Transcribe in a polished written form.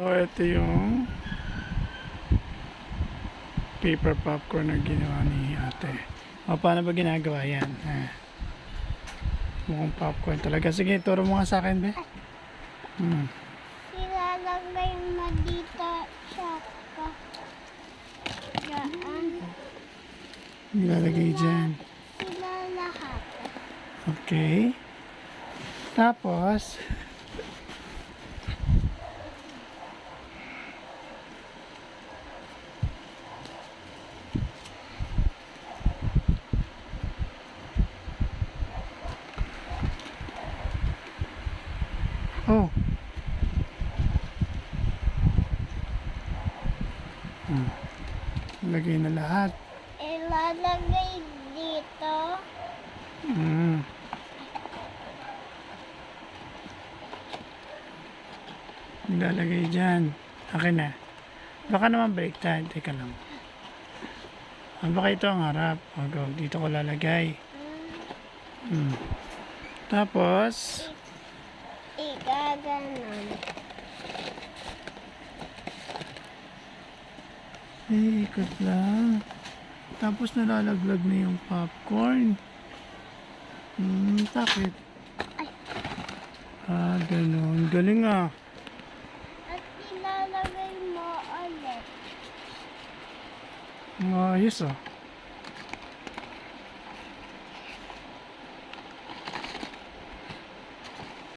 So, ito yung paper popcorn na ginawa ni ate. O, paano ba ginagawa yan? Mukhang popcorn talaga. Sige, turo mo nga sa akin, be. Ilalagay mo dito siya pa. Diyan. Nilalagay dyan. Sila lahat. Okay. Tapos, oh. Lagay na lahat. Ilalagay dito. Nilalagay dyan. Akin na. Baka naman break time. Teka lang. Baka ito ang harap. O, go. Dito ko lalagay. Tapos, Igaganon. ikot lang. Tapos nalalaglag na yung popcorn. Bakit? Ganun. Galing ah. At ilalagay mo ulit. Ayos ah.